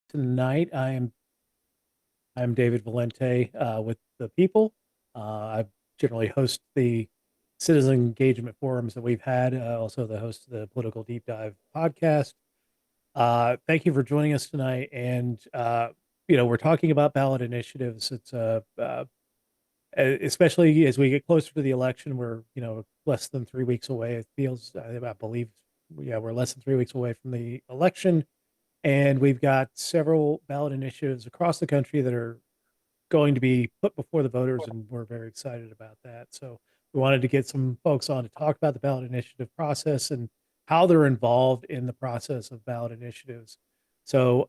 Tonight, I'm David Valente with the People. I generally host the citizen engagement forums that we've had. Also, the host of the Political Deep Dive podcast. Thank you for joining us tonight. And we're talking about ballot initiatives. It's especially as we get closer to the election. We're less than 3 weeks away. It feels, I believe, yeah, we're less than 3 weeks away from the election. And we've got several ballot initiatives across the country that are going to be put before the voters, and we're very excited about that. So we wanted to get some folks on to talk about the ballot initiative process and how they're involved in the process of ballot initiatives. So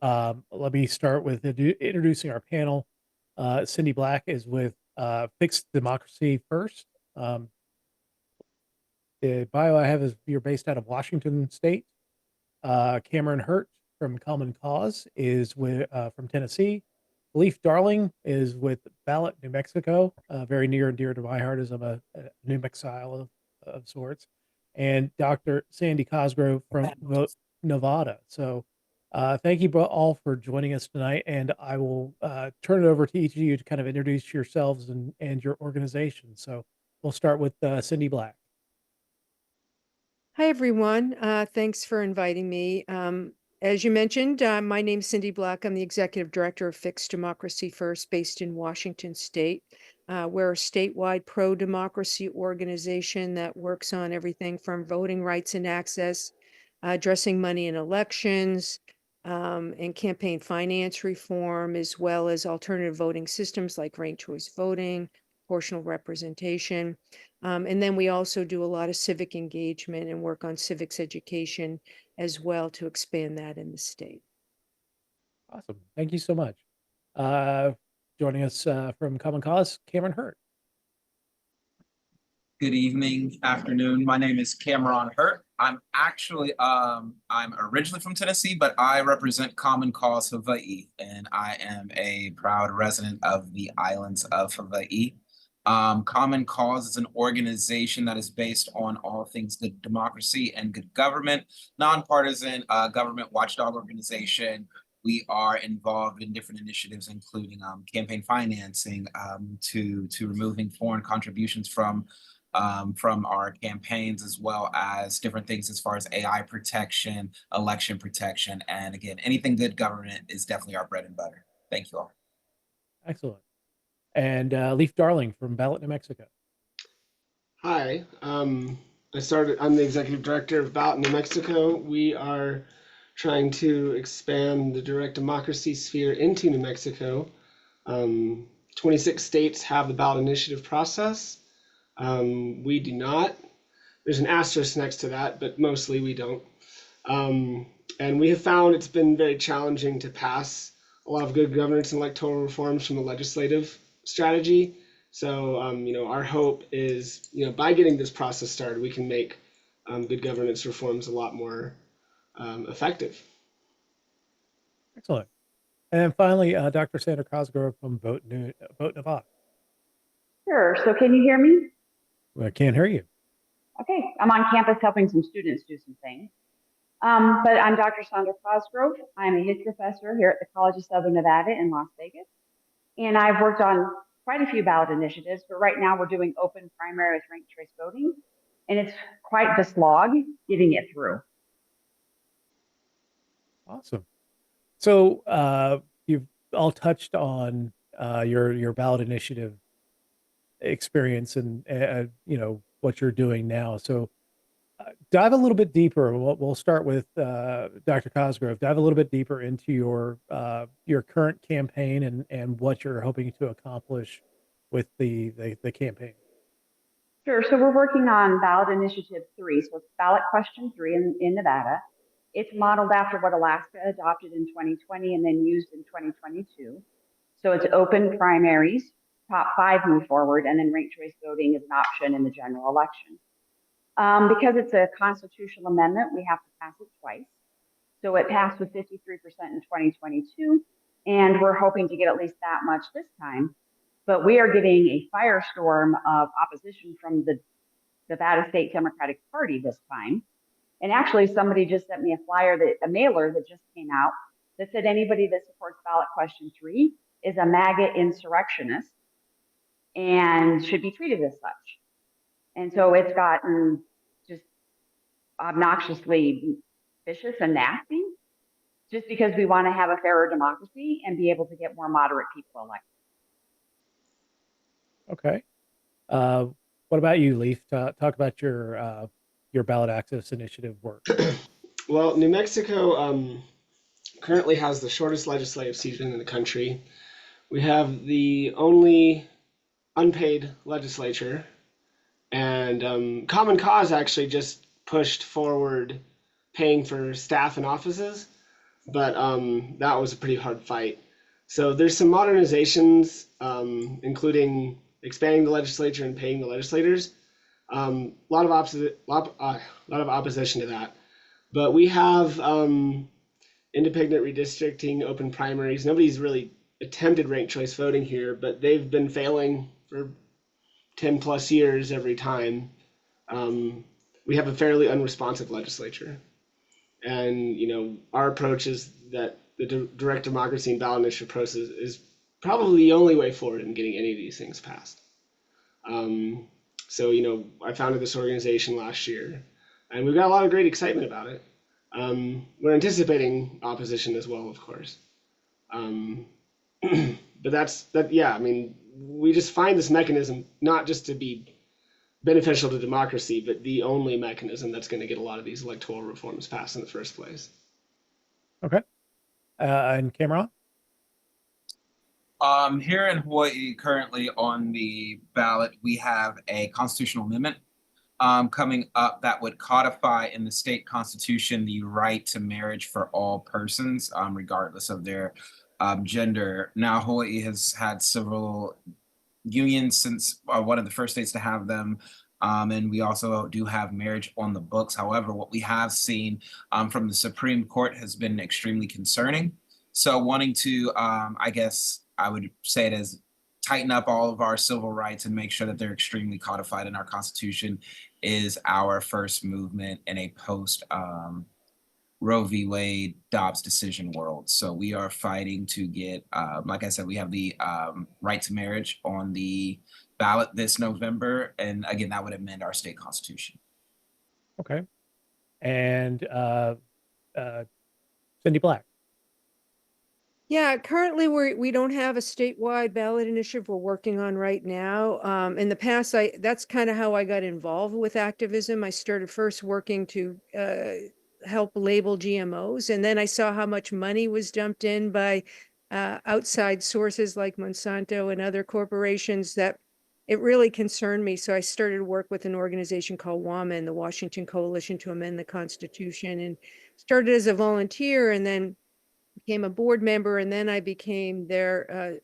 let me start with introducing our panel. Cindy Black is with Fixed Democracy First. The bio I have is you're based out of Washington State. Cameron Hurt from Common Cause is from Tennessee. Leaf Darling is with Ballot New Mexico, very near and dear to my heart as I'm a New Mexico of sorts, and Dr. Sandy Cosgrove from Vote Nevada. So thank you all for joining us tonight, and I will turn it over to each of you to kind of introduce yourselves and your organization. So we'll start with Cindy Black. Hi, everyone. Thanks for inviting me. As you mentioned, my name's Cindy Black. I'm the Executive Director of Fixed Democracy First, based in Washington State. We're a statewide pro-democracy organization that works on everything from voting rights and access, addressing money in elections, and campaign finance reform, as well as alternative voting systems like ranked choice voting, proportional representation. And then we also do a lot of civic engagement and work on civics education as well to expand that in the state. Awesome. Thank you so much. Joining us from Common Cause, Cameron Hurt. Good evening, afternoon. My name is Cameron Hurt. I'm originally from Tennessee, but I represent Common Cause Hawaii, and I am a proud resident of the islands of Hawaii. Common Cause is an organization that is based on all things good democracy and good government, nonpartisan government watchdog organization. We are involved in different initiatives, including campaign financing, to removing foreign contributions from our campaigns, as well as different things as far as AI protection, election protection, and again, anything good government is definitely our bread and butter. Thank you all. Excellent. And Leaf Darling from Ballot New Mexico. Hi, I'm the executive director of Ballot New Mexico. We are trying to expand the direct democracy sphere into New Mexico. 26 states have the ballot initiative process. We do not. There's an asterisk next to that, but mostly we don't. And we have found it's been very challenging to pass a lot of good governance and electoral reforms from the legislative strategy. So, our hope is, by getting this process started, we can make good governance reforms a lot more effective. Excellent. And then finally, Dr. Sandra Cosgrove from Vote Nevada. Sure. So can you hear me? Well, I can't hear you. Okay. I'm on campus helping some students do some things. But I'm Dr. Sandra Cosgrove. I'm a history professor here at the College of Southern Nevada in Las Vegas. And I've worked on quite a few ballot initiatives, but right now we're doing open primary with ranked choice voting. And it's quite the slog getting it through. Awesome. So you've all touched on your ballot initiative experience and what you're doing now. So dive a little bit deeper. We'll start with Dr. Cosgrove. Dive a little bit deeper into your current campaign and what you're hoping to accomplish with the campaign. Sure. So we're working on ballot initiative 3. So it's ballot question 3 in Nevada. It's modeled after what Alaska adopted in 2020 and then used in 2022. So it's open primaries, top 5 move forward, and then ranked choice voting is an option in the general election. Because it's a constitutional amendment, we have to pass it twice. So it passed with 53% in 2022, and we're hoping to get at least that much this time. But we are getting a firestorm of opposition from the Nevada State Democratic Party this time. And actually, somebody just sent me a mailer that just came out that said anybody that supports ballot question 3 is a MAGA insurrectionist and should be treated as such. And so it's gotten just obnoxiously vicious and nasty just because we want to have a fairer democracy and be able to get more moderate people elected. Okay. What about you, Leaf? Talk about your ballot access initiative work. Well, New Mexico currently has the shortest legislative season in the country. We have the only unpaid legislature, and Common Cause actually just pushed forward paying for staff and offices, but that was a pretty hard fight. So there's some modernizations, including expanding the legislature and paying the legislators. A lot of opposition to that, but we have independent redistricting, open primaries. Nobody's really attempted ranked choice voting here, but they've been failing for 10 plus years every time. We have a fairly unresponsive legislature. And, you know, our approach is that the direct democracy and ballot initiative process is probably the only way forward in getting any of these things passed. So, you know, I founded this organization last year, and we've got a lot of great excitement about it. We're anticipating opposition as well, of course. But yeah, I mean, we just find this mechanism not just to be beneficial to democracy, but the only mechanism that's going to get a lot of these electoral reforms passed in the first place. Okay. And Cameron? Here in Hawaii, currently on the ballot, we have a constitutional amendment coming up that would codify in the state constitution the right to marriage for all persons, regardless of their gender. Now, Hawaii has had several unions since one of the first states to have them. And we also do have marriage on the books. However, what we have seen from the Supreme Court has been extremely concerning. So wanting to, I guess I would say it as tighten up all of our civil rights and make sure that they're extremely codified in our Constitution is our first movement in a post Roe v. Wade Dobbs decision world. So we are fighting to get, like I said, we have the right to marriage on the ballot this November. And again, that would amend our state constitution. Okay. And Cindy Black. Yeah, currently we don't have a statewide ballot initiative we're working on right now. In the past, that's kind of how I got involved with activism. I started first working to help label GMOs, and then I saw how much money was dumped in by outside sources like Monsanto and other corporations that it really concerned me. So I started to work with an organization called WAMA, the Washington Coalition to Amend the Constitution, and started as a volunteer and then became a board member, and then I became their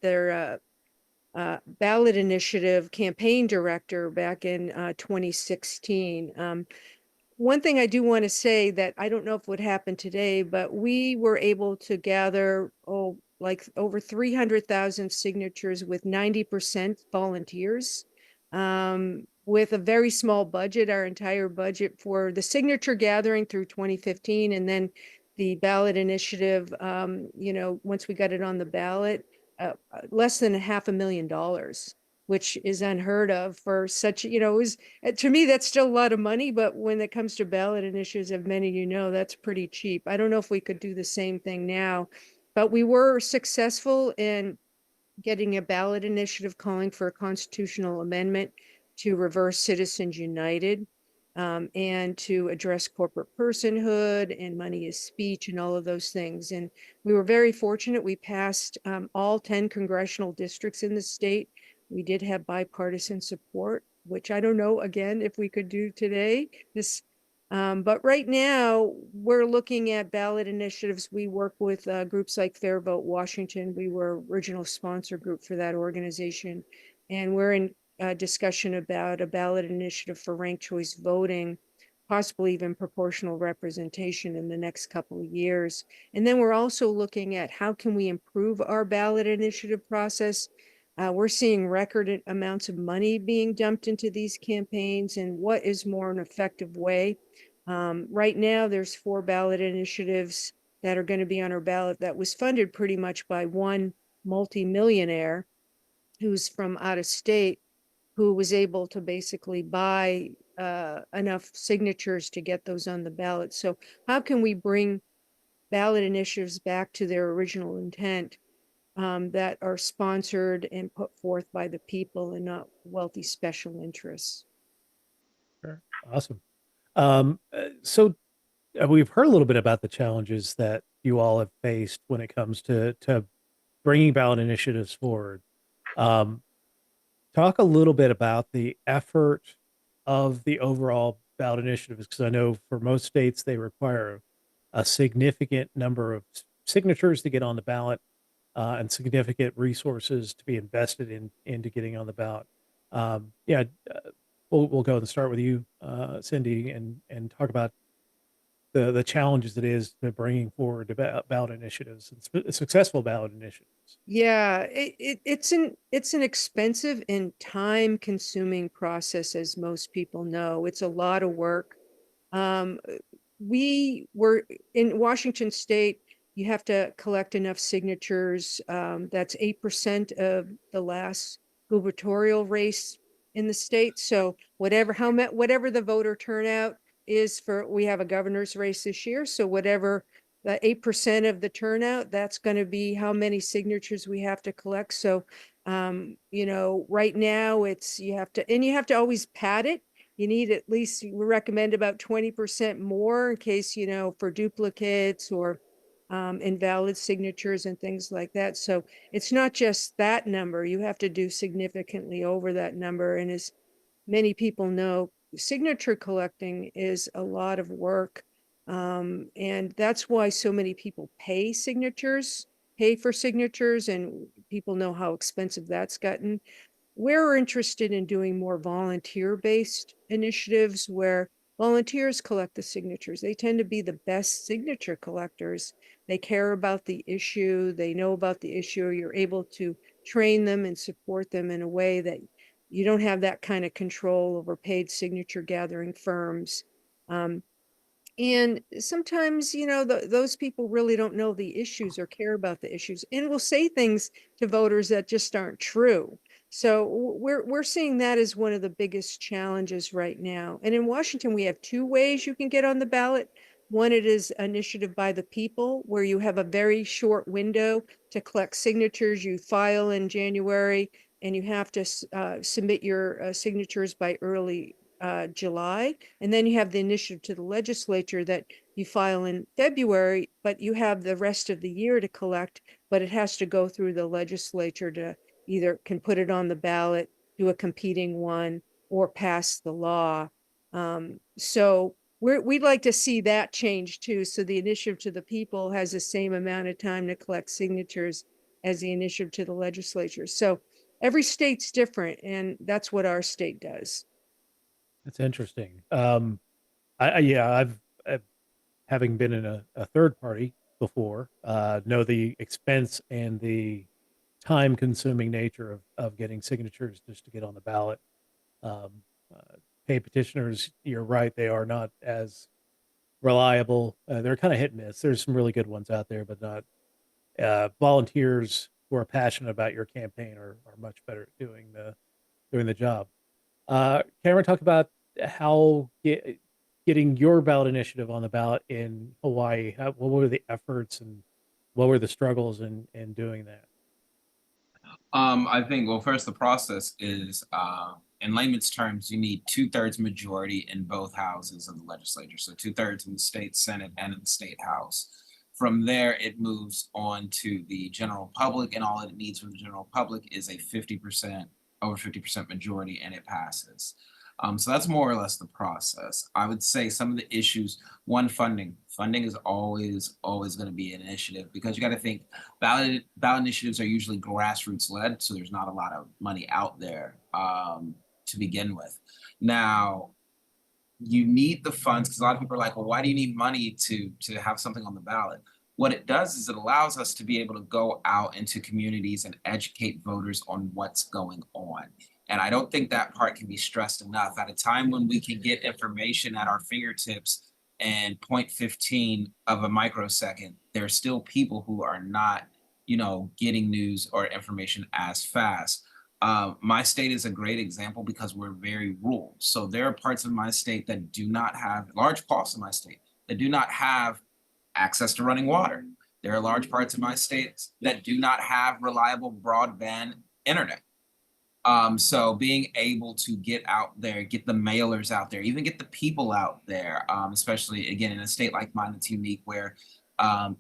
ballot initiative campaign director back in 2016. One thing I do want to say that I don't know if would happen today, but we were able to gather like over 300,000 signatures with 90% volunteers, with a very small budget, our entire budget for the signature gathering through 2015, and then the ballot initiative, you know, once we got it on the ballot, less than $500,000, which is unheard of for such, you know, to me, that's still a lot of money. But when it comes to ballot initiatives, as many of you know, that's pretty cheap. I don't know if we could do the same thing now, but we were successful in getting a ballot initiative calling for a constitutional amendment to reverse Citizens United. And to address corporate personhood and money is speech and all of those things. And we were very fortunate. We passed all 10 congressional districts in the state. We did have bipartisan support, which I don't know, again, if we could do today. But right now, we're looking at ballot initiatives. We work with groups like Fair Vote Washington. We were original sponsor group for that organization. And we're in discussion about a ballot initiative for ranked choice voting, possibly even proportional representation in the next couple of years. And then we're also looking at how can we improve our ballot initiative process. We're seeing record amounts of money being dumped into these campaigns, and what is more an effective way. Right now, there's 4 ballot initiatives that are going to be on our ballot that was funded pretty much by one multimillionaire who's from out of state, who was able to basically buy enough signatures to get those on the ballot. So how can we bring ballot initiatives back to their original intent, that are sponsored and put forth by the people and not wealthy special interests? Sure. Awesome. So we've heard a little bit about the challenges that you all have faced when it comes to bringing ballot initiatives forward. Um, Talk a little bit about the effort of the overall ballot initiatives, because I know for most states they require a significant number of signatures to get on the ballot, and significant resources to be invested into getting on the ballot. Yeah, we'll go and start with you, Cindy, and talk about the challenges it is to bringing forward ballot initiatives and successful ballot initiatives. Yeah, it's an expensive and time consuming process, as most people know. It's a lot of work. Um, we were in Washington State, you have to collect enough signatures. That's 8% of the last gubernatorial race in the state. So whatever the voter turnout is for, we have a governor's race this year. So whatever the 8% of the turnout, that's going to be how many signatures we have to collect. So, right now you have to always pad it. You need at least, we recommend about 20% more in case, for duplicates or invalid signatures and things like that. So it's not just that number. You have to do significantly over that number. And as many people know, signature collecting is a lot of work. And that's why so many people pay for signatures, and people know how expensive that's gotten. We're interested in doing more volunteer-based initiatives where volunteers collect the signatures. They tend to be the best signature collectors. They care about the issue. They know about the issue. You're able to train them and support them in a way that you don't have that kind of control over paid signature gathering firms. And sometimes, those people really don't know the issues or care about the issues, and will say things to voters that just aren't true. So we're seeing that as one of the biggest challenges right now. And in Washington, we have two ways you can get on the ballot. One, it is initiative by the people, where you have a very short window to collect signatures. You file in January, and you have to submit your signatures by early July. And then you have the initiative to the legislature that you file in February, but you have the rest of the year to collect, but it has to go through the legislature to either can put it on the ballot, do a competing one, or pass the law. So we'd like to see that change too. So the initiative to the people has the same amount of time to collect signatures as the initiative to the legislature. So every state's different, and that's what our state does. That's interesting. Yeah, I've having been in a third party before, know the expense and the time consuming nature of getting signatures just to get on the ballot. Um, Paid petitioners, you're right, they are not as reliable. They're kind of hit and miss. There's some really good ones out there, but not volunteers who are passionate about your campaign are much better at doing the job. Cameron, talk about how getting your ballot initiative on the ballot in Hawaii. What were the efforts and what were the struggles in doing that? I think, well, first, the process is, in layman's terms, you need 2/3 majority in both houses of the legislature. So 2/3 in the state Senate and in the state House. From there, it moves on to the general public, and all it needs from the general public is a over 50% majority, and it passes. So that's more or less the process. I would say some of the issues, one, funding. Funding is always going to be an initiative, because you got to think ballot initiatives are usually grassroots led, so there's not a lot of money out there to begin with. Now, you need the funds, because a lot of people are like, well, why do you need money to have something on the ballot? What it does is it allows us to be able to go out into communities and educate voters on what's going on. And I don't think that part can be stressed enough. At a time when we can get information at our fingertips and 0.15 of a microsecond, there are still people who are not, getting news or information as fast. My state is a great example because we're very rural. So there are parts of my state that do not have, large parts of my state that do not have access to running water. There are large parts of my states that do not have reliable broadband internet. So being able to get out there, get the mailers out there, even get the people out there, especially again in a state like mine that's unique where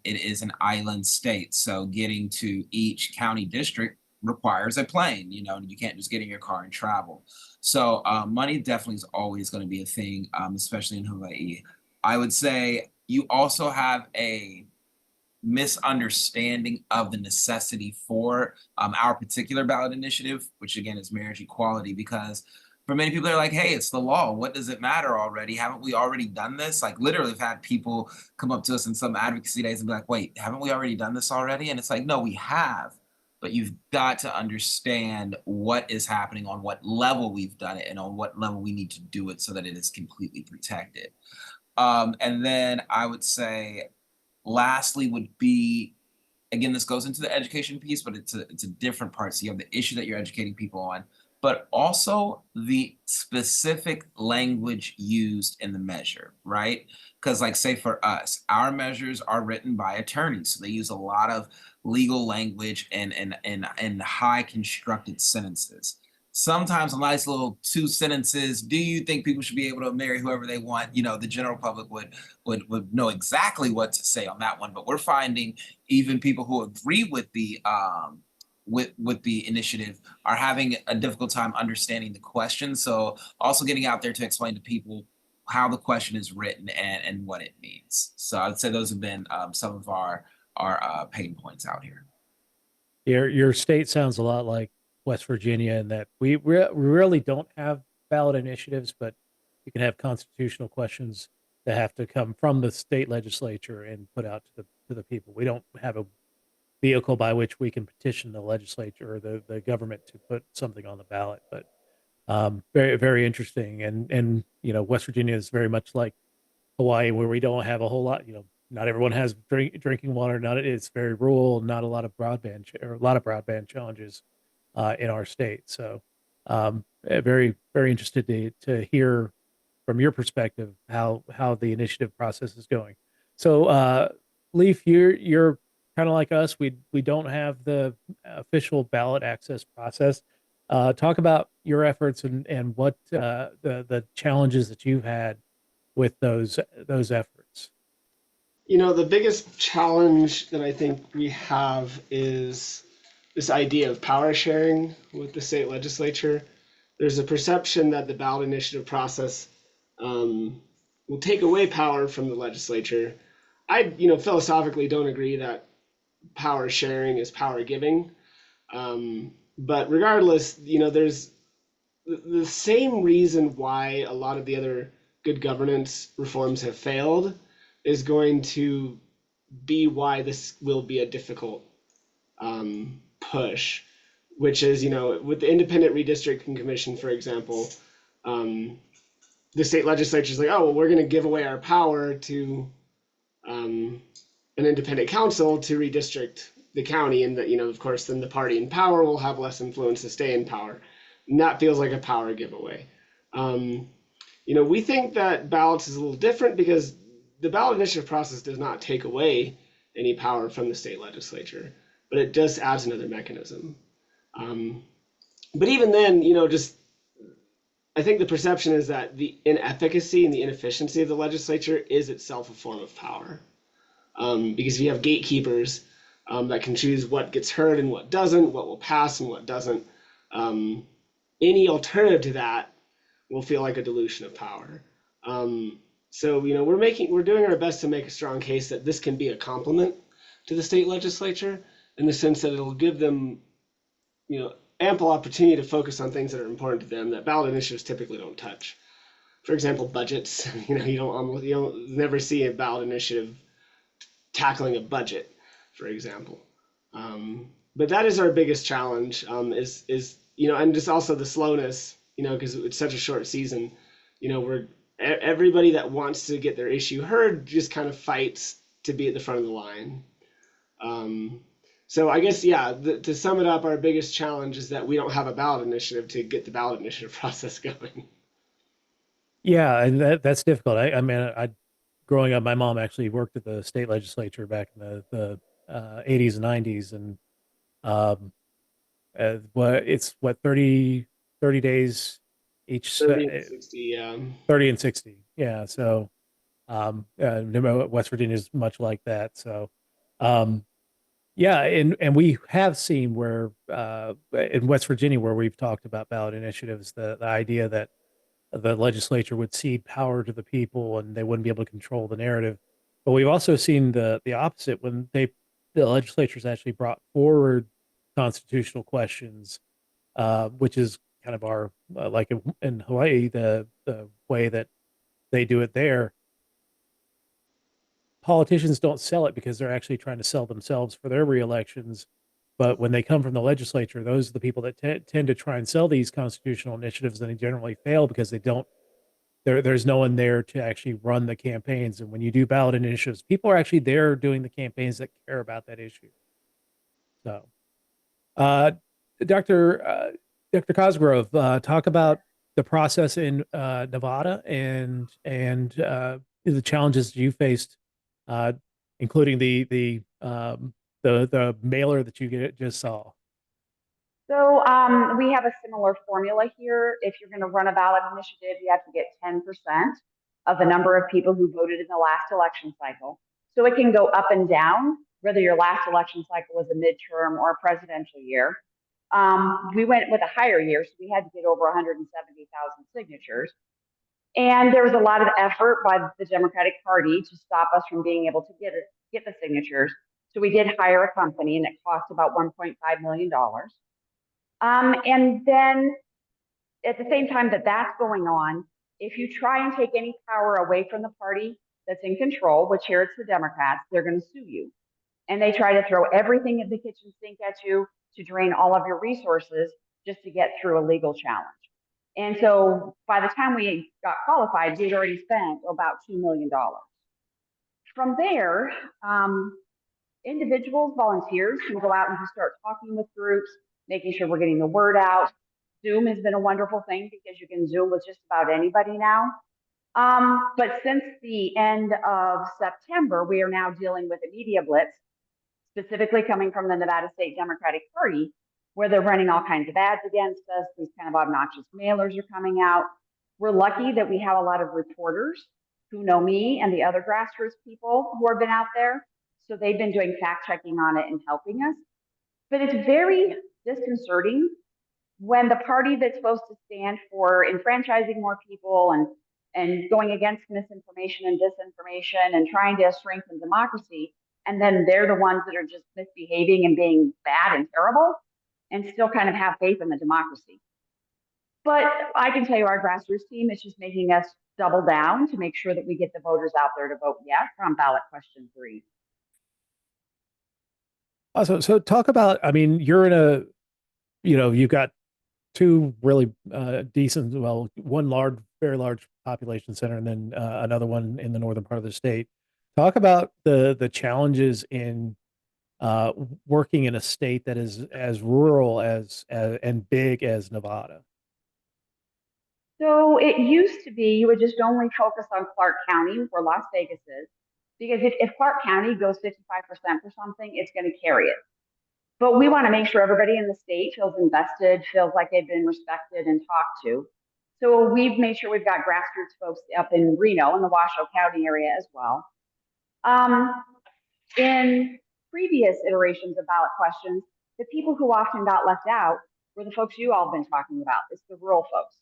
it is an island state. So getting to each county district requires a plane, you can't just get in your car and travel. So money definitely is always going to be a thing, especially in Hawaii. I would say you also have a misunderstanding of the necessity for our particular ballot initiative, which again is marriage equality, because for many people they're like, hey, it's the law, what does it matter already? Haven't we already done this? Like literally I've had people come up to us in some advocacy days and be like, wait, haven't we already done this already? And it's like, no, we have, but you've got to understand what is happening, on what level we've done it, and on what level we need to do it so that it is completely protected. And then I would say lastly would be, again, this goes into the education piece, but it's a different part. So you have the issue that you're educating people on, but also the specific language used in the measure, right? Because like say for us, our measures are written by attorneys. So they use a lot of legal language and high constructed sentences. Sometimes a nice little 2 sentences. Do you think people should be able to marry whoever they want? The general public would know exactly what to say on that one. But we're finding even people who agree with the initiative are having a difficult time understanding the question. So also getting out there to explain to people how the question is written and what it means. So I'd say those have been some of our pain points out here. Your state sounds a lot like West Virginia in that we really don't have ballot initiatives, but you can have constitutional questions that have to come from the state legislature and put out to the people. We don't have a vehicle by which we can petition the legislature or the government to put something on the ballot. But very, very interesting. And West Virginia is very much like Hawaii, where we don't have a whole lot, not everyone has drinking water. It's very rural, not a lot of broadband challenges in our state. So very, very interested to hear from your perspective how the initiative process is going. So Leaf, you're kind of like us. We don't have the official ballot access process. Talk about your efforts and what the challenges that you've had with those efforts. The biggest challenge that I think we have is this idea of power sharing with the state legislature. There's a perception that the ballot initiative process will take away power from the legislature. I, philosophically don't agree that power sharing is power giving. But regardless, there's the same reason why a lot of the other good governance reforms have failed is going to be why this will be a difficult push, which is, with the Independent Redistricting Commission, for example, the state legislature is like, oh, well, we're going to give away our power to an independent council to redistrict the county, and that, of course, then the party in power will have less influence to stay in power. And that feels like a power giveaway. We think that ballots is a little different because the ballot initiative process does not take away any power from the state legislature, but it just adds another mechanism. But even then, I think the perception is that the inefficacy and the inefficiency of the legislature is itself a form of power. Because if you have gatekeepers that can choose what gets heard and what doesn't, what will pass and what doesn't, any alternative to that will feel like a dilution of power. So we're doing our best to make a strong case that this can be a complement to the state legislature in the sense that it'll give them, ample opportunity to focus on things that are important to them that ballot initiatives typically don't touch. For example, budgets. You don't never see a ballot initiative tackling a budget, for example. But that is our biggest challenge. And just also the slowness. Because it's such a short season. everybody that wants to get their issue heard just kind of fights to be at the front of the line. So I guess, yeah, to sum it up, our biggest challenge is that we don't have a ballot initiative to get the ballot initiative process going. Yeah, and that's difficult. I mean, growing up, my mom actually worked at the state legislature back in the 80s and 90s, and um, it's what 30 days each, 30 and 60, yeah. 30 and 60. Yeah, so West Virginia is much like that. So, um, yeah, and we have seen where in West Virginia where we've talked about ballot initiatives, the idea that the legislature would cede power to the people and they wouldn't be able to control the narrative. But we've also seen the opposite when the legislatures actually brought forward constitutional questions, which is kind of our like in Hawaii the way that they do it there. Politicians don't sell it because they're actually trying to sell themselves for their reelections. But when they come from the legislature, those are the people that tend to try and sell these constitutional initiatives, and they generally fail because they don't. There's no one there to actually run the campaigns. And when you do ballot initiatives, people are actually there doing the campaigns that care about that issue. So, uh, Dr. Dr. Cosgrove, talk about the process in Nevada and the challenges you faced, uh, including the mailer that you just saw. So we have a similar formula here. If you're going to run a ballot initiative, you have to get 10% of the number of people who voted in the last election cycle. So it can go up and down, whether your last election cycle was a midterm or a presidential year. We went with a higher year, so we had to get over 170,000 signatures. And there was a lot of effort by the Democratic Party to stop us from being able to get the signatures. So we did hire a company, and it cost about $1.5 million. And then at the same time that that's going on, if you try and take any power away from the party that's in control, which here it's the Democrats, they're going to sue you. And they try to throw everything at the kitchen sink at you to drain all of your resources just to get through a legal challenge. And so by the time we got qualified, we'd already spent about $2 million. From there, individuals, volunteers can go out and just start talking with groups, making sure we're getting the word out. Zoom has been a wonderful thing because you can Zoom with just about anybody now. But since the end of September, we are now dealing with a media blitz, specifically coming from the Nevada State Democratic Party, where they're running all kinds of ads against us. These kind of obnoxious mailers are coming out. We're lucky that we have a lot of reporters who know me and the other grassroots people who have been out there. So they've been doing fact checking on it and helping us. But it's very disconcerting when the party that's supposed to stand for enfranchising more people and going against misinformation and disinformation and trying to strengthen democracy, and then they're the ones that are just misbehaving and being bad and terrible and still kind of have faith in the democracy. But I can tell you our grassroots team is just making us double down to make sure that we get the voters out there to vote yes on ballot question 3. So talk about, I mean, you're in a, you've got two really decent, well, one very large population center, and then another one in the northern part of the state. Talk about the challenges in working in a state that is as rural as and big as Nevada. So it used to be you would just only focus on Clark County, where Las Vegas is, because if Clark County goes 55% for something, it's going to carry it. But we want to make sure everybody in the state feels invested, feels like they've been respected and talked to. So we've made sure we've got grassroots folks up in Reno in the Washoe County area as well. In previous iterations of ballot questions, the people who often got left out were the folks you all have been talking about. It's the rural folks.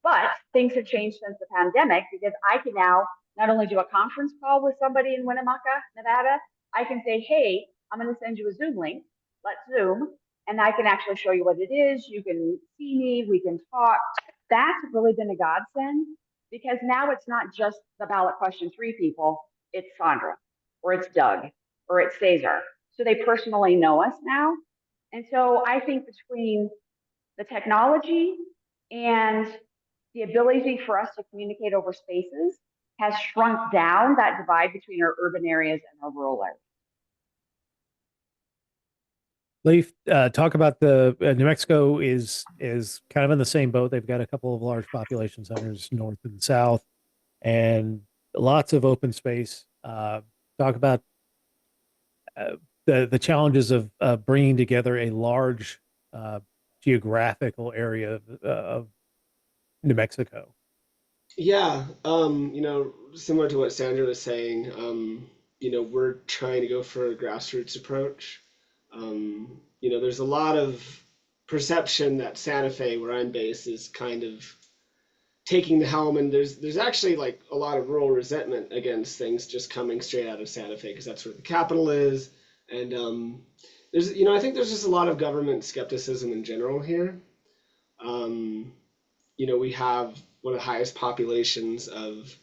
But things have changed since the pandemic because I can now not only do a conference call with somebody in Winnemucca, Nevada, I can say, hey, I'm going to send you a Zoom link. Let's Zoom. And I can actually show you what it is. You can see me. We can talk. That's really been a godsend because now it's not just the ballot question 3 people. It's Sandra or it's Doug or it's Cesar. So they personally know us now. And so I think between the technology and the ability for us to communicate over spaces has shrunk down that divide between our urban areas and our rural areas. Leif, talk about the New Mexico is kind of in the same boat. They've got a couple of large population centers north and south, and lots of open space. Talk about the challenges of bringing together a large geographical area of New Mexico. Yeah, similar to what Sandra was saying, we're trying to go for a grassroots approach. There's a lot of perception that Santa Fe, where I'm based, is kind of taking the helm, and there's actually like a lot of rural resentment against things just coming straight out of Santa Fe because that's where the capital is, and I think there's just a lot of government skepticism in general here. We have one of the highest populations of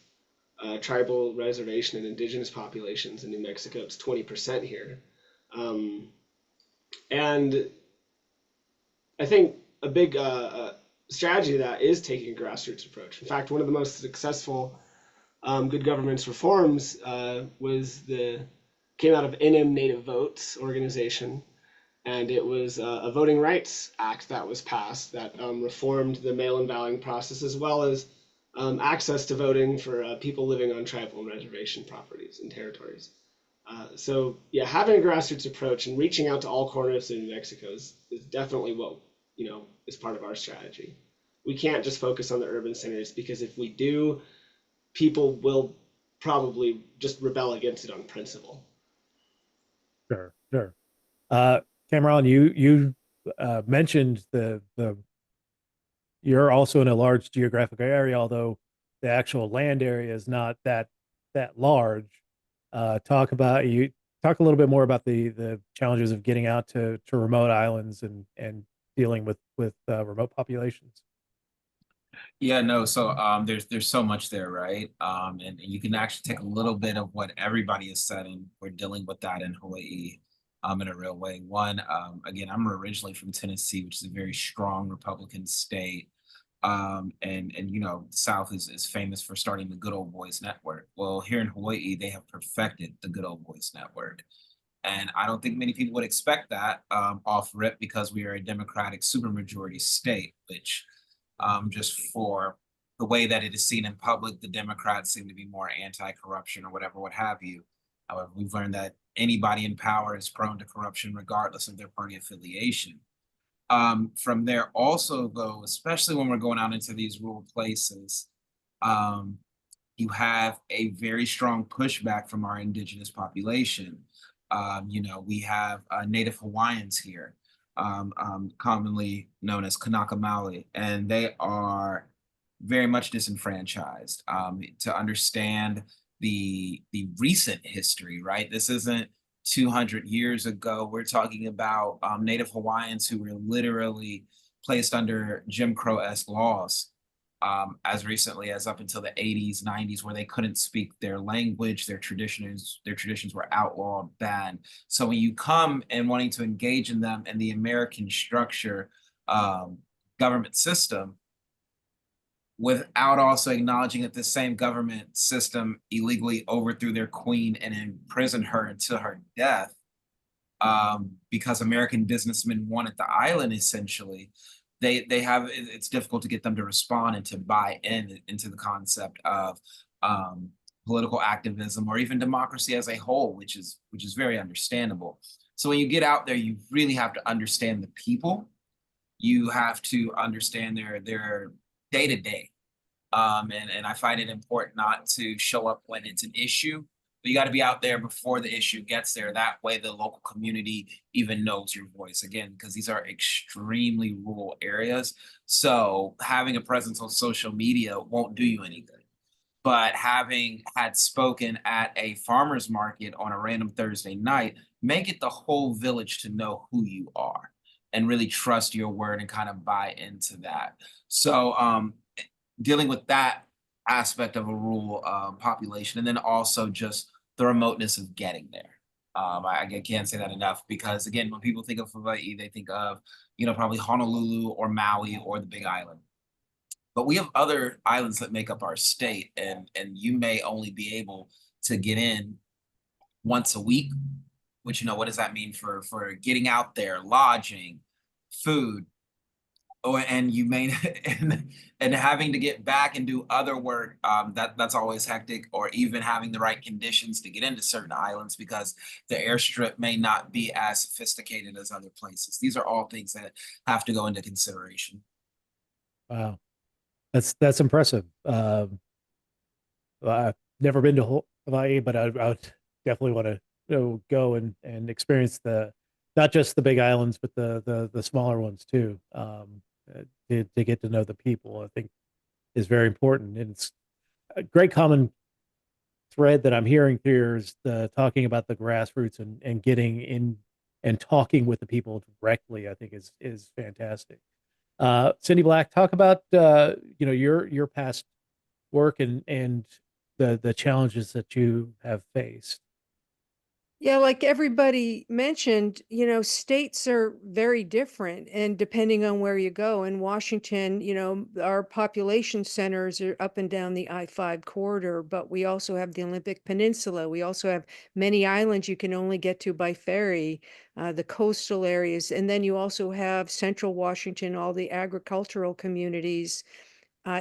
tribal reservation and indigenous populations in New Mexico. It's 20% here. And I think a big strategy of that is taking a grassroots approach. In fact, one of the most successful good governance reforms came out of NM Native Votes organization. And it was a Voting Rights Act that was passed that reformed the mail-in balloting process, as well as access to voting for people living on tribal and reservation properties and territories. So yeah, having a grassroots approach and reaching out to all corners of New Mexico is definitely what is part of our strategy. We can't just focus on the urban centers, because if we do, people will probably just rebel against it on principle. Sure. Cameron, you mentioned you're also in a large geographic area, although the actual land area is not that large. Talk a little bit more about the challenges of getting out to remote islands and dealing with remote populations. Yeah, no. So there's so much there, right? And you can actually take a little bit of what everybody is said, and we're dealing with that in Hawaii in a real way. One, again, I'm originally from Tennessee, which is a very strong Republican state. And the South is famous for starting the Good Old Boys Network. Well, here in Hawaii, they have perfected the Good Old Boys Network. And I don't think many people would expect that off rip, because we are a Democratic supermajority state, which just for the way that it is seen in public, the Democrats seem to be more anti-corruption or whatever, what have you. However, we've learned that anybody in power is prone to corruption regardless of their party affiliation. From there also, though, especially when we're going out into these rural places, you have a very strong pushback from our indigenous population. We have Native Hawaiians here, commonly known as Kanaka Maoli, and they are very much disenfranchised. To understand the recent history, right? This isn't 200 years ago. We're talking about Native Hawaiians who were literally placed under Jim Crow-esque laws as recently as up until the 80s, 90s, where they couldn't speak their language, their traditions were outlawed, banned. So when you come and wanting to engage in them in the American structure government system, without also acknowledging that the same government system illegally overthrew their queen and imprisoned her until her death, because American businessmen wanted the island, essentially, it's difficult to get them to respond and to buy into the concept of political activism or even democracy as a whole, which is very understandable. So when you get out there, you really have to understand the people. You have to understand their day-to-day. And I find it important not to show up when it's an issue, but you got to be out there before the issue gets there. That way the local community even knows your voice, again, because these are extremely rural areas. So having a presence on social media won't do you any good. But having had spoken at a farmer's market on a random Thursday night, make it the whole village to know who you are and really trust your word and kind of buy into that. So dealing with that aspect of a rural population, and then also just the remoteness of getting there. I can't say that enough, because again, when people think of Hawaii, they think of, probably Honolulu or Maui or the Big Island. But we have other islands that make up our state, and you may only be able to get in once a week, which, you know, what does that mean for getting out there, lodging, food, and you may and having to get back and do other work, that's always hectic, or even having the right conditions to get into certain islands because the airstrip may not be as sophisticated as other places. These are all things that have to go into consideration. Wow, that's impressive. I've never been to Hawaii, but I would definitely want to, you know, go and experience the not just the big islands, but the smaller ones too. To get to know the people, I think is very important, and it's a great common thread that I'm hearing here is the talking about the grassroots and getting in and talking with the people directly. I think is fantastic. Cindy Black, talk about you know, your past work and the challenges that you have faced. Yeah, like everybody mentioned, you know, states are very different, and depending on where you go. In Washington, you know, our population centers are up and down the I-5 corridor, but we also have the Olympic Peninsula. We also have many islands you can only get to by ferry, the coastal areas. And then you also have central Washington, all the agricultural communities,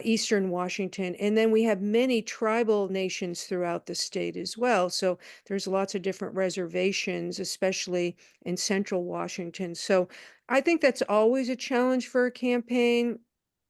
Eastern Washington. And then we have many tribal nations throughout the state as well. So there's lots of different reservations, especially in central Washington. So I think that's always a challenge for a campaign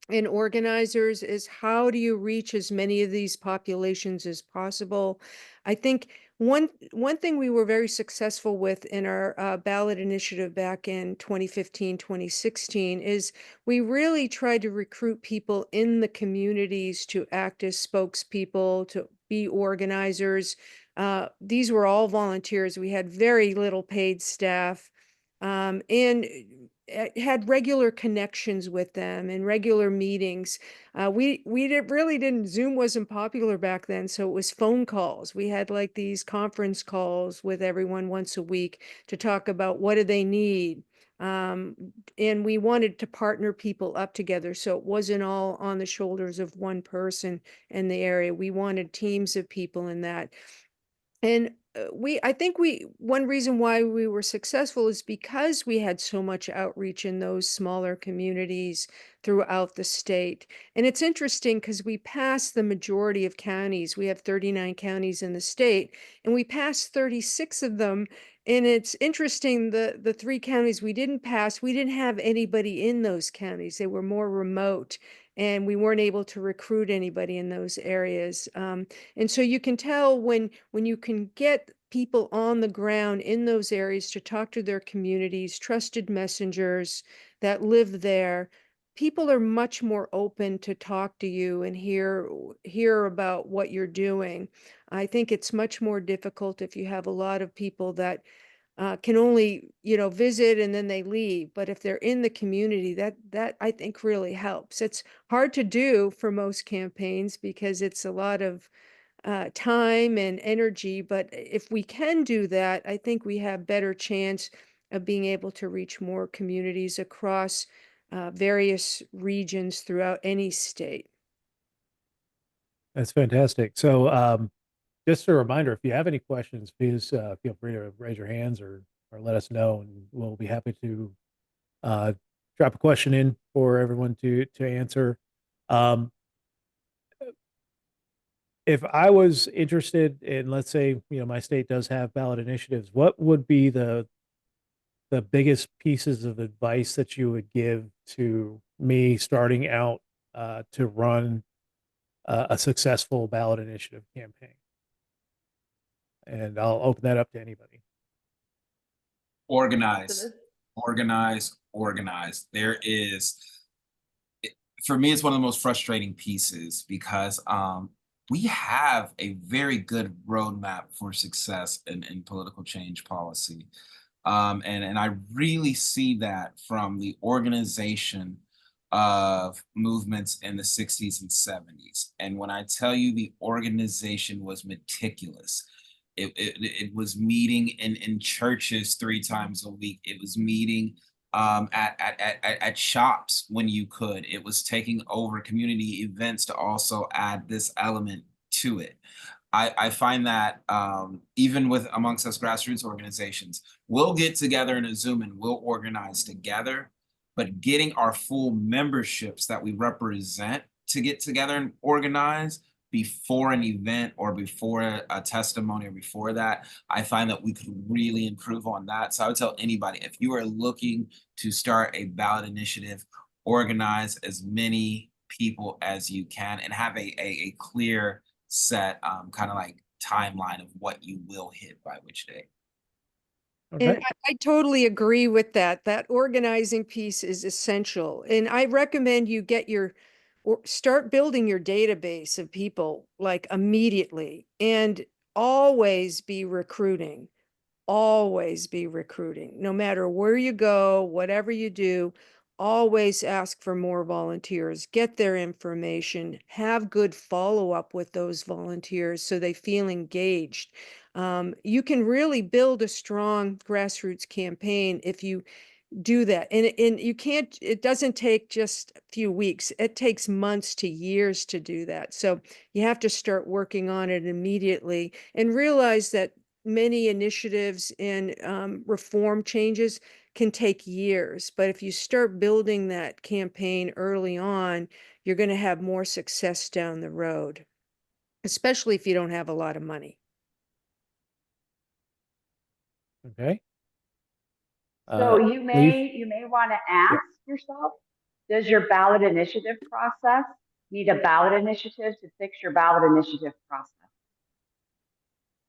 and organizers is how do you reach as many of these populations as possible? I think one thing we were very successful with in our ballot initiative back in 2015, 2016 is we really tried to recruit people in the communities to act as spokespeople, to be organizers. These were all volunteers. We had very little paid staff. And had regular connections with them and regular meetings. Really didn't. Zoom wasn't popular back then, so it was phone calls. We had like these conference calls with everyone once a week to talk about what do they need. Um, and we wanted to partner people up together, so it wasn't all on the shoulders of one person in the area. We wanted teams of people in that. And I think one reason why we were successful is because we had so much outreach in those smaller communities throughout the state. And it's interesting because we passed the majority of counties. We have 39 counties in the state, and we passed 36 of them. And it's interesting, the three counties we didn't pass, we didn't have anybody in those counties. They were more remote, and we weren't able to recruit anybody in those areas. And so you can tell when you can get people on the ground in those areas to talk to their communities, trusted messengers that live there, people are much more open to talk to you and hear about what you're doing. I think it's much more difficult if you have a lot of people that can only, you know, visit and then they leave. But if they're in the community, that I think really helps. It's hard to do for most campaigns because it's a lot of time and energy. But if we can do that, I think we have better chance of being able to reach more communities across various regions throughout any state. That's fantastic. So, just a reminder, if you have any questions, please feel free to raise your hands or let us know, and we'll be happy to uh, drop a question in for everyone to answer. Um, if I was interested in, let's say, you know, my state does have ballot initiatives, what would be the biggest pieces of advice that you would give to me starting out to run a successful ballot initiative campaign? And I'll open that up to anybody. Organize, organize, organize. For me, it's one of the most frustrating pieces because we have a very good roadmap for success in political change policy. And I really see that from the organization of movements in the 60s and 70s. And when I tell you the organization was meticulous, it was meeting in churches 3 times a week. It was meeting at shops when you could. It was taking over community events to also add this element to it. I find that even with amongst us grassroots organizations, we'll get together in a Zoom and we'll organize together, but getting our full memberships that we represent to get together and organize before an event or before a testimony or before that, I find that we could really improve on that. So I would tell anybody, if you are looking to start a ballot initiative, organize as many people as you can and have a clear set kind of like timeline of what you will hit by which day. And Okay. I totally agree with that. That organizing piece is essential. And I recommend you get or start building your database of people like immediately, and always be recruiting. Always be recruiting. No matter where you go, whatever you do, always ask for more volunteers. Get their information. Have good follow-up with those volunteers so they feel engaged. You can really build a strong grassroots campaign if you do that. And you can't, it doesn't take just a few weeks. It takes months to years to do that. So you have to start working on it immediately and realize that many initiatives and reform changes can take years. But if you start building that campaign early on, you're going to have more success down the road, especially if you don't have a lot of money. Okay. So Leaf. you may want to Yeah. ask yourself, does your ballot initiative process need a ballot initiative to fix your ballot initiative process?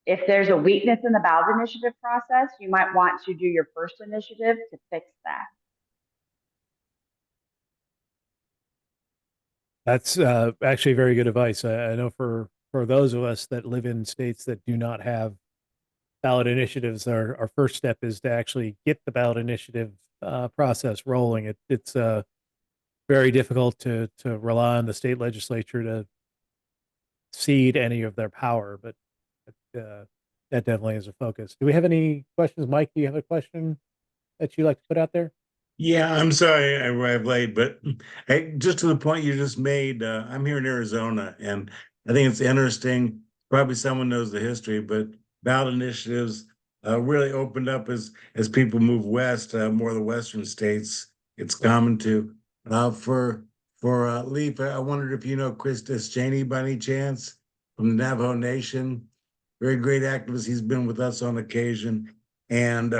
If there's a weakness in the ballot initiative process, you might want to do your first initiative to fix that. That's actually very good advice. I know for those of us that live in states that do not have ballot initiatives, our first step is to actually get the ballot initiative process rolling. It's very difficult to rely on the state legislature to cede any of their power, but uh, that definitely is a focus. Do we have any questions, Mike? Do you have a question that you'd like to put out there? Yeah, I'm sorry I arrived late, but hey, just to the point you just made, I'm here in Arizona, and I think it's interesting. Probably someone knows the history, but ballot initiatives really opened up as people move west, more of the western states. It's common to for Leaf. I wondered if you know Christus Cheney by any chance from the Navajo Nation. Very great activist. He's been with us on occasion, and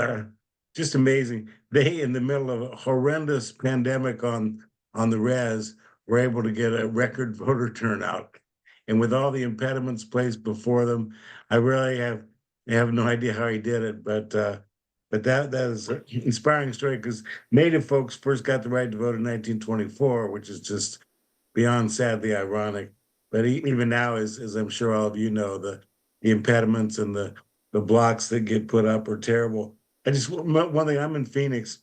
just amazing. They, in the middle of a horrendous pandemic on the res, were able to get a record voter turnout. And with all the impediments placed before them, I really have no idea how he did it, but that is an inspiring story because Native folks first got the right to vote in 1924, which is just beyond sadly ironic. But even now, as I'm sure all of you know, the impediments and the blocks that get put up are terrible. I just one thing. I'm in Phoenix,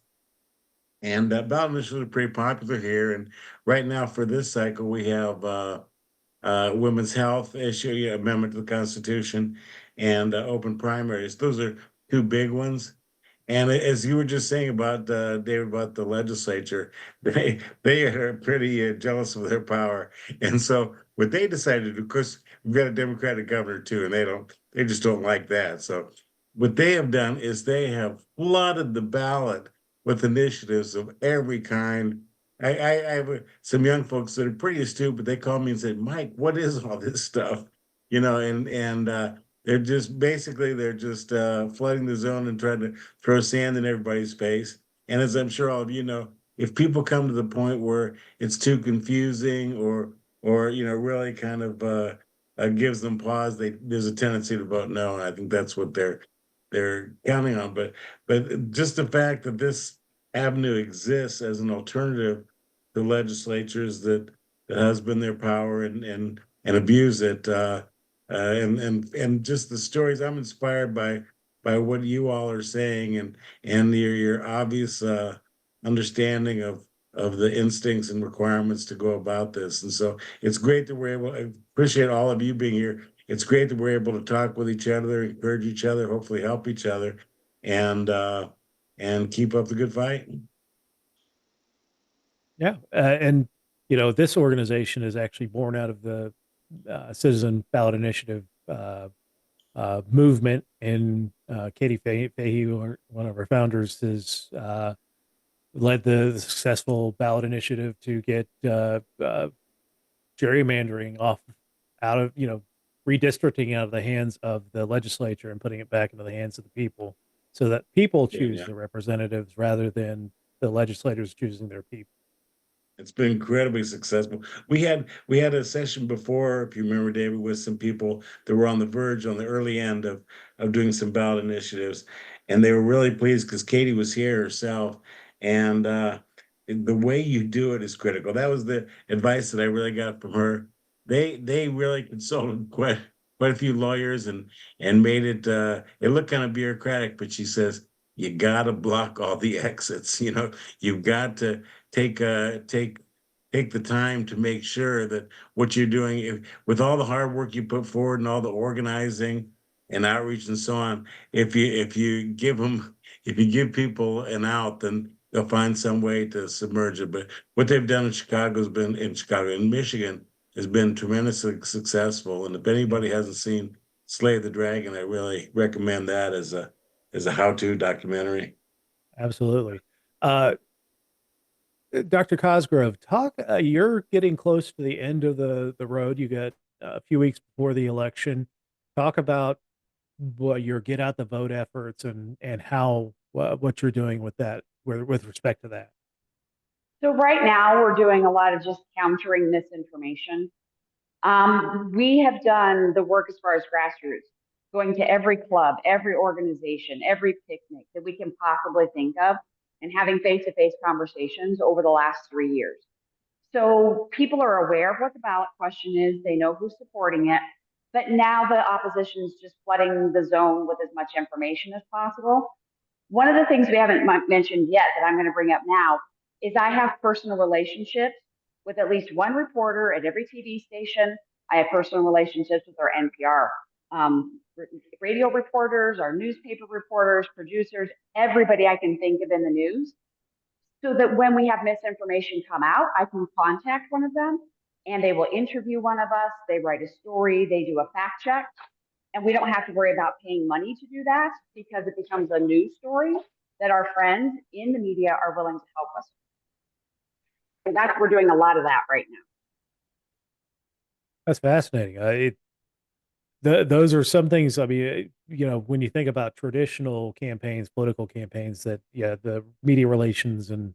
and ballot initiatives are pretty popular here. And right now, for this cycle, we have women's health issue, yeah, amendment to the Constitution, and open primaries. Those are two big ones. And as you were just saying about David, about the legislature, they are pretty jealous of their power, and so what they decided to do, because we've got a Democratic governor too, and they just don't like that. So what they have done is they have flooded the ballot with initiatives of every kind. I have some young folks that are pretty astute, but they call me and say, "Mike, what is all this stuff?" You know, and they're just basically they're just flooding the zone and trying to throw sand in everybody's face. And as I'm sure all of you know, if people come to the point where it's too confusing or really kind of gives them pause, there's a tendency to vote no. And I think that's what they're counting on. But just the fact that this avenue exists as an alternative to legislatures that has been their power and abuse it. And just the stories I'm inspired by what you all are saying and your obvious understanding of the instincts and requirements to go about this. And so it's great that we're able. I appreciate all of you being here. It's great that we're able to talk with each other, encourage each other, hopefully help each other, and keep up the good fight. Yeah, and this organization is actually born out of the Citizen Ballot Initiative movement, and Katie Fahey, one of our founders, has led the successful ballot initiative to get gerrymandering out of redistricting out of the hands of the legislature and putting it back into the hands of the people, so that people choose Yeah. the representatives rather than the legislators choosing their people. It's been incredibly successful. We had a session before, if you remember, David, with some people that were on the verge, on the early end of doing some ballot initiatives, and they were really pleased because Katie was here herself, and the way you do it is critical. That was the advice that I really got from her. They really consulted quite a few lawyers and made it looked kind of bureaucratic, but she says you got to block all the exits. You've got to take the time to make sure that what you're doing, with all the hard work you put forward and all the organizing and outreach and so on, if you give people an out, then they'll find some way to submerge it. But what they've done in Michigan has been tremendously successful. And if anybody hasn't seen Slay the Dragon, I really recommend that as a how-to documentary. Absolutely. Dr. Cosgrove, talk. You're getting close to the end of the road. You got a few weeks before the election. Talk about your get out the vote efforts and how what you're doing with that, with respect to that. So right now we're doing a lot of just countering misinformation. We have done the work as far as grassroots, going to every club, every organization, every picnic that we can possibly think of, and having face-to-face conversations over the last 3 years. So people are aware of what the ballot question is. They know who's supporting it. But now the opposition is just flooding the zone with as much information as possible. One of the things we haven't mentioned yet that I'm going to bring up now is I have personal relationships with at least one reporter at every TV station. I have personal relationships with our NPR radio reporters, our newspaper reporters, producers, everybody I can think of in the news, so that when we have misinformation come out, I can contact one of them and they will interview one of us. They write a story, they do a fact check, and we don't have to worry about paying money to do that because it becomes a news story that our friends in the media are willing to help us. And we're doing a lot of that right now. That's fascinating. Those are some things. I mean, when you think about traditional campaigns, political campaigns, that the media relations and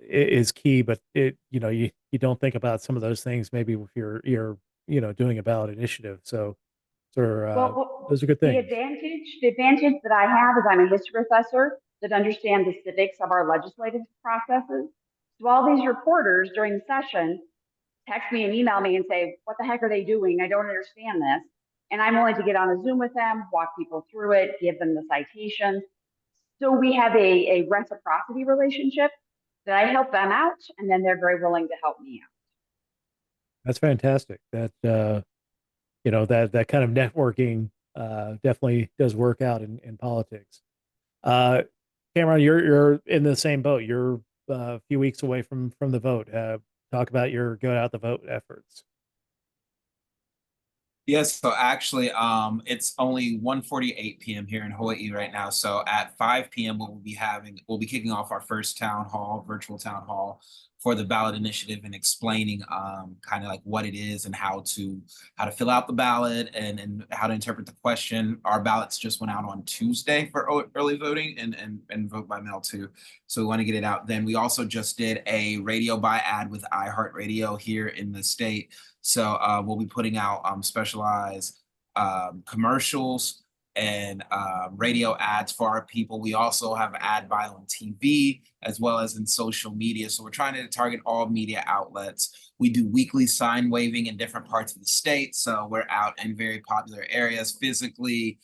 is key, but you don't think about some of those things maybe if you're doing a ballot initiative. So those are good The things. advantage that I have is I'm a history professor that understands the civics of our legislative processes. So all these reporters during the session text me and email me and say, what the heck are they doing? I don't understand this. And I'm willing to get on a Zoom with them, walk people through it, give them the citations. So we have a reciprocity relationship that I help them out, and then they're very willing to help me out. That's fantastic. That that kind of networking definitely does work out in politics. Cameron, you're in the same boat. You're a few weeks away from the vote. Talk about your go out the vote efforts. Yes, so actually, it's only 1:48 p.m. here in Hawaii right now. So at 5 p.m. we'll be kicking off our first virtual town hall for the ballot initiative, and explaining kind of like what it is and how to fill out the ballot and how to interpret the question. Our ballots just went out on Tuesday for early voting and vote by mail too. So we want to get it out. Then we also just did a radio buy ad with iHeartRadio here in the state. So we'll be putting out specialized commercials and radio ads for our people. We also have ad buy on TV as well as in social media. So we're trying to target all media outlets. We do weekly sign waving in different parts of the state. So we're out in very popular areas physically,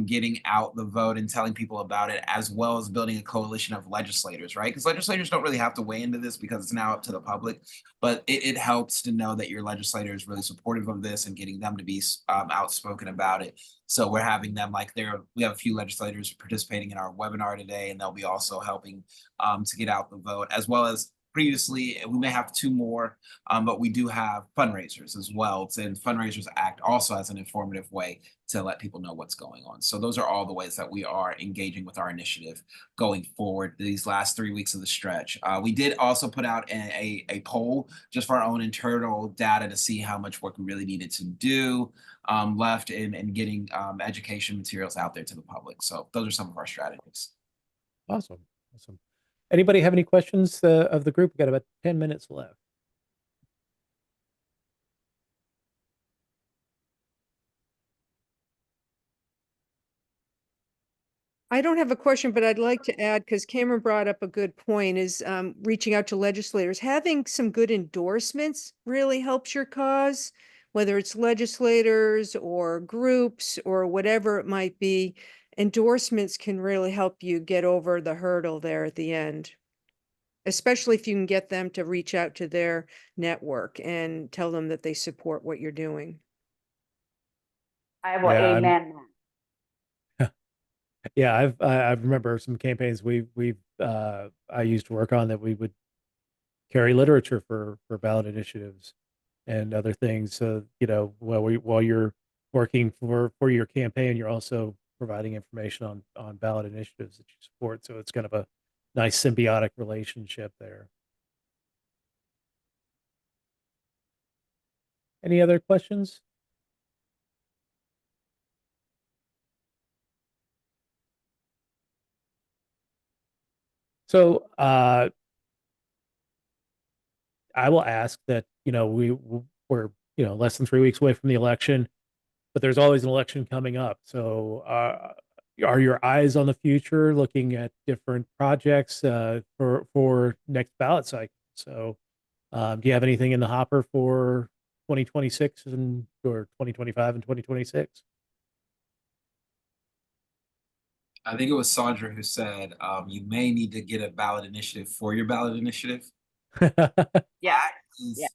getting out the vote and telling people about it, as well as building a coalition of legislators, right? Because legislators don't really have to weigh into this because it's now up to the public, but it helps to know that your legislator is really supportive of this and getting them to be outspoken about it. So we're having them we have a few legislators participating in our webinar today, and they'll be also helping to get out the vote, as well as previously. We may have 2 more, but we do have fundraisers as well. And Fundraisers Act also has an informative way to let people know what's going on. So those are all the ways that we are engaging with our initiative going forward these last 3 weeks of the stretch. We did also put out a poll just for our own internal data to see how much work we really needed to do left in getting education materials out there to the public. So those are some of our strategies. Awesome. Awesome. Anybody have any questions of the group? We've got about 10 minutes left. I don't have a question, but I'd like to add, because Cameron brought up a good point, is reaching out to legislators. Having some good endorsements really helps your cause, whether it's legislators or groups or whatever it might be. Endorsements can really help you get over the hurdle there at the end, especially if you can get them to reach out to their network and tell them that they support what you're doing. I will Yeah, amen that. Yeah, I remember some campaigns I used to work on that we would carry literature for ballot initiatives and other things. So, you know, while you're working for your campaign, you're also providing information on ballot initiatives that you support. So it's kind of a nice symbiotic relationship there. Any other questions? So I will ask that, you know, we're, you know, less than 3 weeks away from the election, but there's always an election coming up. So are your eyes on the future, looking at different projects for next ballot cycle? So do you have anything in the hopper for 2026 or 2025 and 2026? I think it was Sandra who said you may need to get a ballot initiative for your ballot initiative. Yeah. That is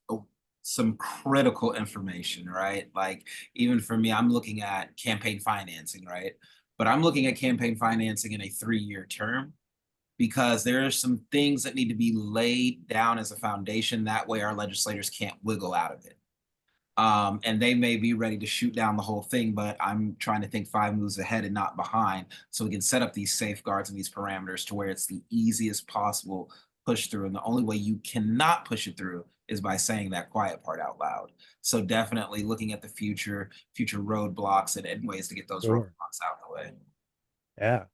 some critical information, right? Like, even for me, I'm looking at campaign financing, right? But I'm looking at campaign financing in a 3-year term because there are some things that need to be laid down as a foundation. That way, our legislators can't wiggle out of it. And they may be ready to shoot down the whole thing, but I'm trying to think 5 moves ahead and not behind, so we can set up these safeguards and these parameters to where it's the easiest possible push through. And the only way you cannot push it through is by saying that quiet part out loud. So definitely looking at the future roadblocks and ways to get those Sure. roadblocks out of the way. Yeah.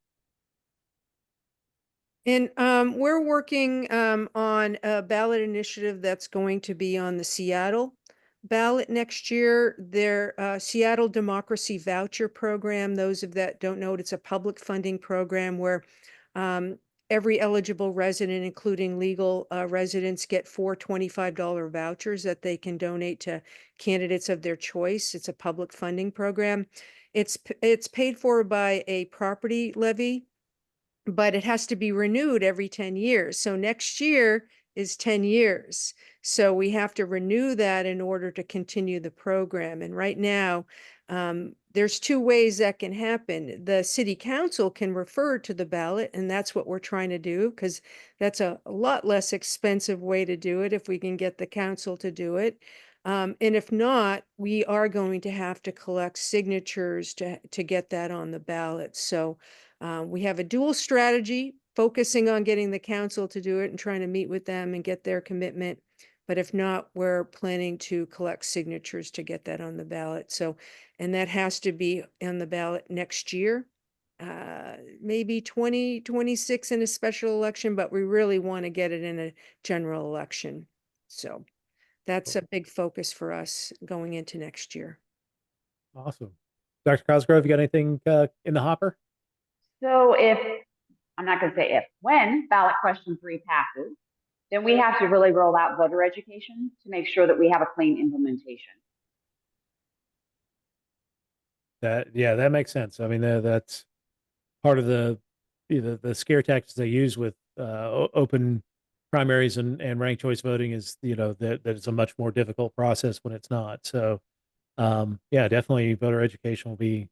And we're working on a ballot initiative that's going to be on the Seattle ballot next year. Their Seattle Democracy Voucher Program, those of that don't know, it's a public funding program where every eligible resident, including legal residents, get 4 $25 vouchers that they can donate to candidates of their choice. It's a public funding program. It's paid for by a property levy, but it has to be renewed every 10 years. So next year is 10 years. So we have to renew that in order to continue the program. And right now, there's 2 ways that can happen. The city council can refer to the ballot, and that's what we're trying to do, because that's a lot less expensive way to do it if we can get the council to do it. And if not, we are going to have to collect signatures to get that on the ballot. So we have a dual strategy, focusing on getting the council to do it and trying to meet with them and get their commitment. But if not, we're planning to collect signatures to get that on the ballot. So, and that has to be on the ballot next year, maybe 2026 in a special election, but we really want to get it in a general election. So that's a big focus for us going into next year. Awesome. Dr. Cosgrove, you got anything in the hopper? So I'm not going to say if, when ballot question 3 passes, then we have to really roll out voter education to make sure that we have a clean implementation. That makes sense. I mean, that's part of the scare tactics they use with open primaries and ranked choice voting is, you know, that it's a much more difficult process when it's not. So yeah, definitely voter education will be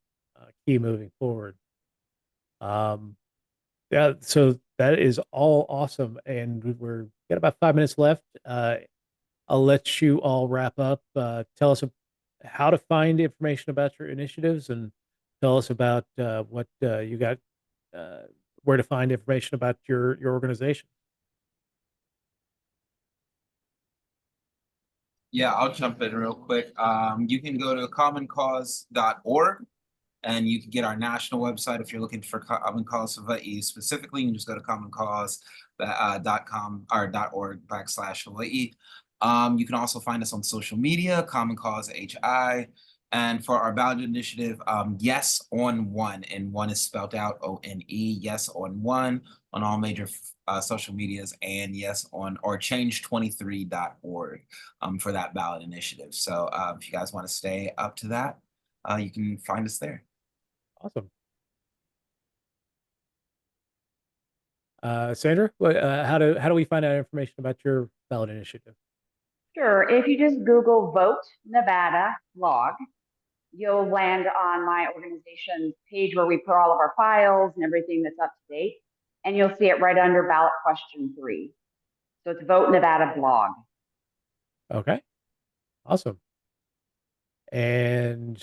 key moving forward. Yeah, so That is all awesome. And we're got about 5 minutes left. I'll let you all wrap up. Tell us how to find information about your initiatives and tell us about what you got, uh, where to find information about your organization. Yeah, I'll jump in real quick. You can go to commoncause.org and you can get our national website if you're looking for Common Cause Hawaii specifically. You can just go to commoncause.com or .org/Hawaii. You can also find us on social media, Common Cause HI. And for our ballot initiative, Yes on One, and one is spelled out ONE, Yes on One on all major social medias, and yes on or change23.org for that ballot initiative. So if you guys want to stay up to that, you can find us there. Awesome. Sandra, how do we find out information about your ballot initiative? Sure. If you just Google Vote Nevada blog, you'll land on my organization's page where we put all of our files and everything that's up to date. And you'll see it right under ballot question 3. So it's Vote Nevada blog. Okay, awesome. And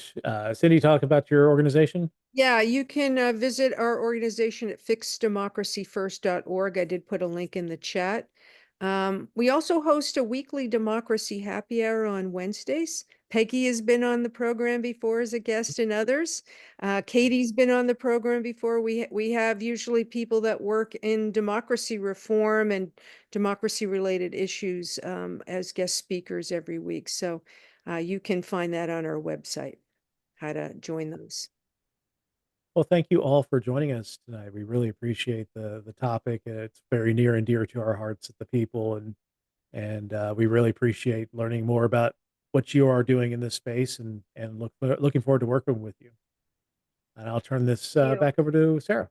Cindy, talk about your organization. Yeah, you can visit our organization at fixeddemocracyfirst.org. I did put a link in the chat. We also host a weekly democracy happy hour on Wednesdays. Peggy has been on the program before as a guest and others. Katie's been on the program before. We have usually people that work in democracy reform and democracy related issues as guest speakers every week. So you can find that on our website, how to join those. Well, thank you all for joining us tonight. We really appreciate the topic. It's very near and dear to our hearts at the people, and we really appreciate learning more about what you are doing in this space, and looking forward to working with you. And I'll turn this Thank you. back over to Sarah.